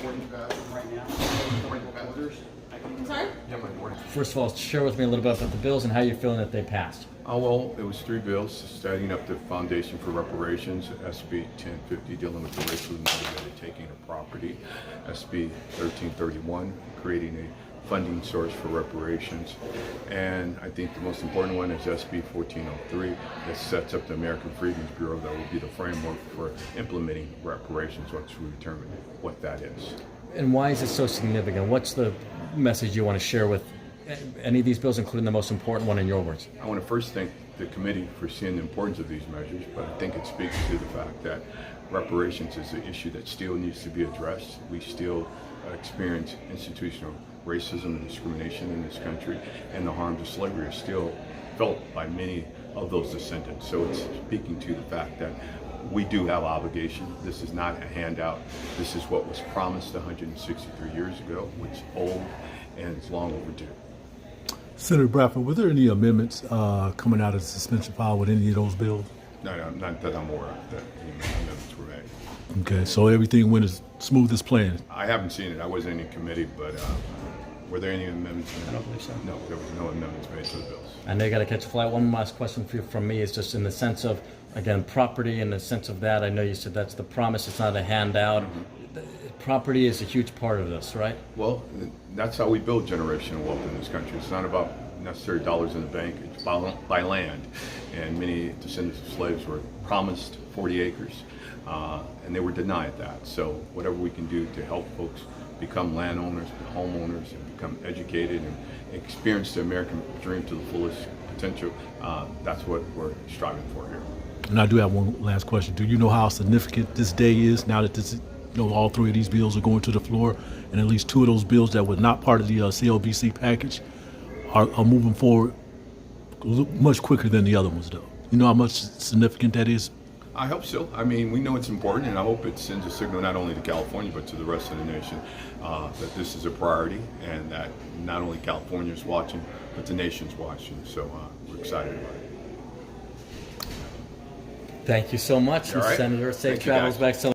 I'm sorry? First of all, share with me a little bit about the bills and how you're feeling that they passed. Well, it was 3 bills starting up the foundation for reparations, SB 1050 dealing with the racially motivated taking of property, SB 1331 creating a funding source for reparations, and I think the most important one is SB 1403 that sets up the American Freedoms Bureau that will be the framework for implementing reparations once we determine what that is. And why is it so significant? What's the message you want to share with any of these bills, including the most important one in your words? I want to first thank the committee for seeing the importance of these measures, but I think it speaks to the fact that reparations is an issue that still needs to be addressed. We still experience institutional racism and discrimination in this country, and the harms of slavery are still felt by many of those descendants. So it's speaking to the fact that we do have obligation. This is not a handout. This is what was promised 163 years ago, which is old and it's long overdue. Senator Bradford, were there any amendments coming out of the suspension file with any of those bills? No, not that I'm aware of that any amendments were made. Okay, so everything went as smooth as planned. I haven't seen it. I wasn't in committee, but were there any amendments made? I don't believe so. No, there was no amendments made to the bills. I know you got to catch a flight. One last question for you, from me is just in the sense of, again, property. In the sense of that, I know you said that's the promise. It's not a handout. Property is a huge part of this, right? Well, that's how we build generational wealth in this country. It's not about necessarily dollars in the bank. It's by land. And many descendants of slaves were promised 40 acres, and they were denied that. So whatever we can do to help folks become landowners, homeowners, and become educated and experience the American dream to the fullest potential, that's what we're striving for here. And I do have one last question. Do you know how significant this day is now that this, all 3 of these bills are going to the floor, and at least 2 of those bills that were not part of the CLBC package are moving forward much quicker than the other ones, though? You know how much significant that is? I hope so. I mean, we know it's important, and I hope it sends a signal not only to California but to the rest of the nation that this is a priority, and that not only California is watching, but the nation's watching. So we're excited about it. Thank you so much, All right. Senator. Safe Thank you, travels guys. back.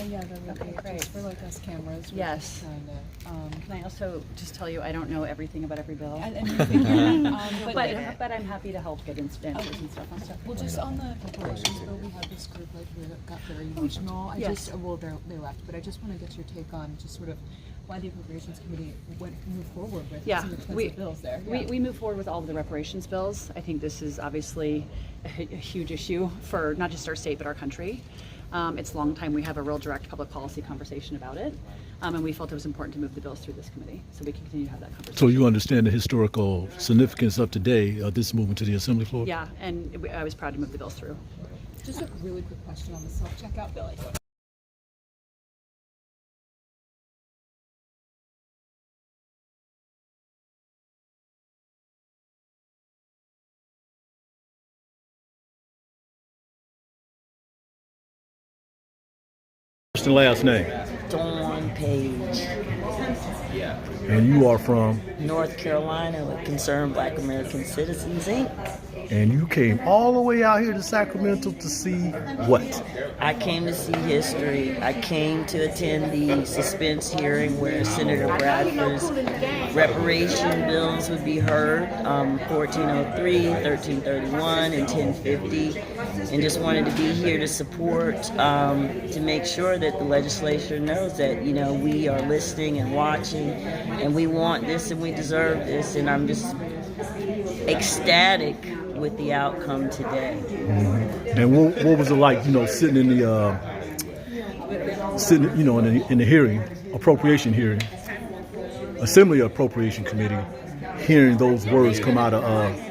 Yeah, that would be great. For like us cameras. Yes. Can I also just tell you I don't know everything about every bill, but I'm happy to help get answers and stuff on stuff. Well, just on the reparations bill, we had this group where it got very emotional. They left, but I just want to get your take on just sort of why the Appropriations Committee moved forward with some expensive bills there. We move forward with all of the reparations bills. I think this is obviously a huge issue for not just our state but our country. It's a long time we have a real direct public policy conversation about it, and we felt it was important to move the bills through this committee so we can continue to have that conversation. So you understand the historical significance of today, this moving to the Assembly floor? Yeah, and I was proud to move the bills through. Just a really quick question on the self-checkout bill. First and last name. Dawn Page, And you are from? North Carolina, with Concerned Black American Citizens, Inc. And you came all the way out here to Sacramento to see what? I came to see history. I came to attend the suspense hearing where Senator Bradford's reparation bills would be heard, 1403, 1331, and 1050, and just wanted to be here to support, to make sure that the legislature knows that, we are listening and watching, and we want this and we deserve this, and I'm just ecstatic with the outcome today. Mm-hmm. And what was it like, sitting in the in the hearing, appropriation hearing, Assembly Appropriation Committee, hearing those words come out of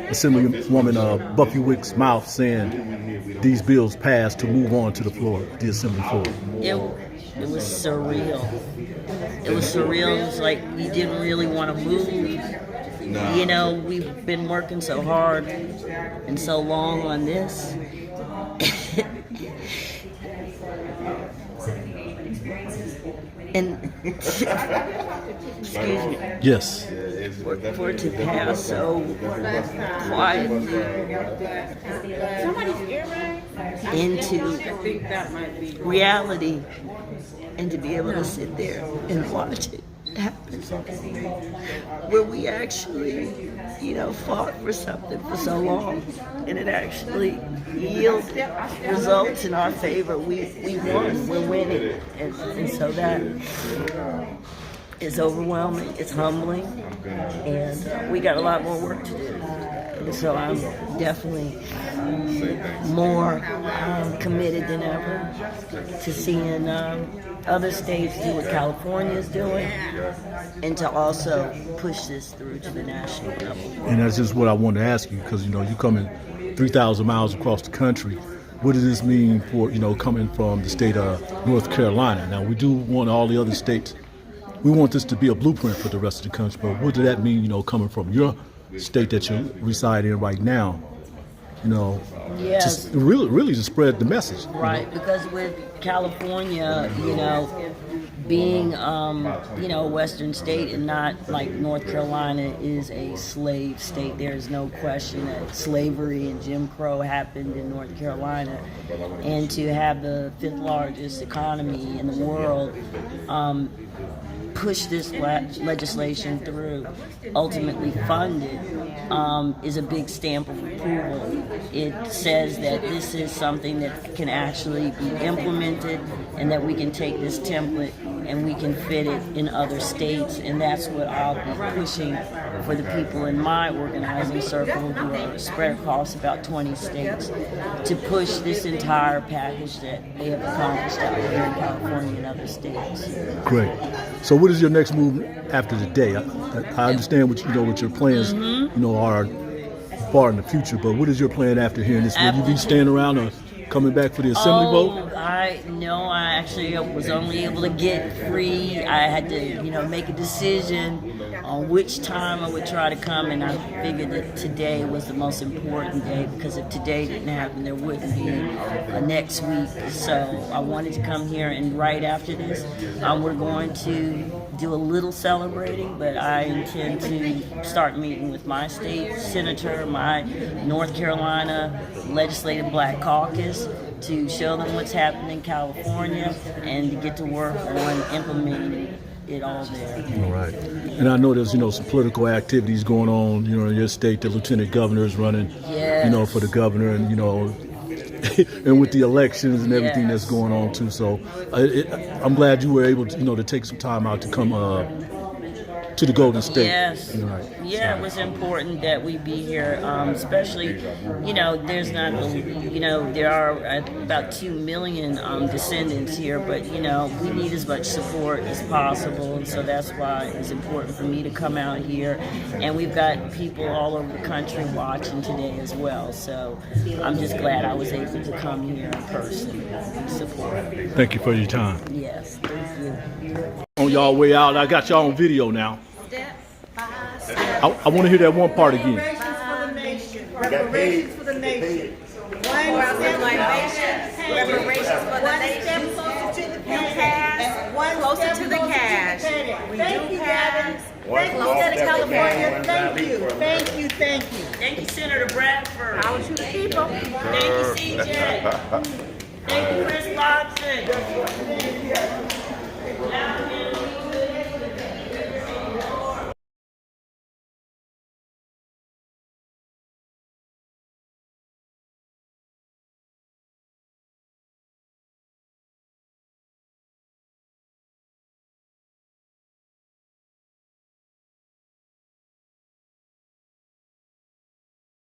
Assemblywoman Buffy Wick's mouth, saying these bills passed to move on to the floor, the Assembly floor? It was surreal. It was surreal. It was like we didn't really want to move. No. We've been working so hard and so long on this. and excuse me, Yes. for it to pass so quietly into reality, and to be able to sit there and watch it happen, where we actually, fought for something for so long, and it actually yielded results in our favor. We won. We're winning, and so that is overwhelming. It's humbling, and we got a lot more work to do. And so I'm definitely more committed than ever to seeing other states do what California is doing, and to also push this through to the national level. And that's just what I wanted to ask you, because you're coming 3,000 miles across the country. What does this mean for coming from the state of North Carolina? Now, we do want all the other states. We want this to be a blueprint for the rest of the country. But what does that mean? Coming from your state that you reside in right now. Yes. To really to spread the message. Right, because with California, being a Western state and not like North Carolina is a slave state. There is no question that slavery and Jim Crow happened in North Carolina, and to have the 5th largest economy in the world push this legislation through, ultimately fund it, is a big stamp of approval. It says that this is something that can actually be implemented, and that we can take this template and we can fit it in other states, and that's what I'll be pushing for the people in my organizing circle who are spread across about 20 states, to push this entire package that they have accomplished out here in California and other states. Great. So what is your next move after today? I understand what your plans are far in the future, but what is your plan after hearing this? Will you be staying around or coming back for the assembly vote? I actually was only able to get free. I had to, make a decision on which time I would try to come, and I figured that today was the most important day, because if today didn't happen, there wouldn't be a next week. So I wanted to come here, and right after this, we're going to do a little celebrating, but I intend to start meeting with my state senator, my North Carolina Legislative Black Caucus, to show them what's happening in California and to get to work on implementing it all there. All right. And I know there's, some political activities going on, in your state. The lieutenant governor is running, Yes. For the governor, and, and with the elections and everything that's going on too. So I'm glad you were able to, to take some time out to come to the Golden State. Yes. Right. Yeah, it was important that we be here, especially, there's not, there are about 2 million descendants here, but, we need as much support as possible, and so that's why it's important for me to come out here. And we've got people all over the country watching today as well, so I'm just glad I was able to come here in person and support. Thank you for your time. Yes, thank you. On y'all way out, I got y'all on video now. I want to hear that one part again. Reparations for the nation. One step closer to the cash. One closer to the cash. We do pass. Thank you, State of California. Thank you. Thank you. Thank you. Thank you, Senator Bradford. How would you people? Thank you, CJ. Thank you, Chris Watson.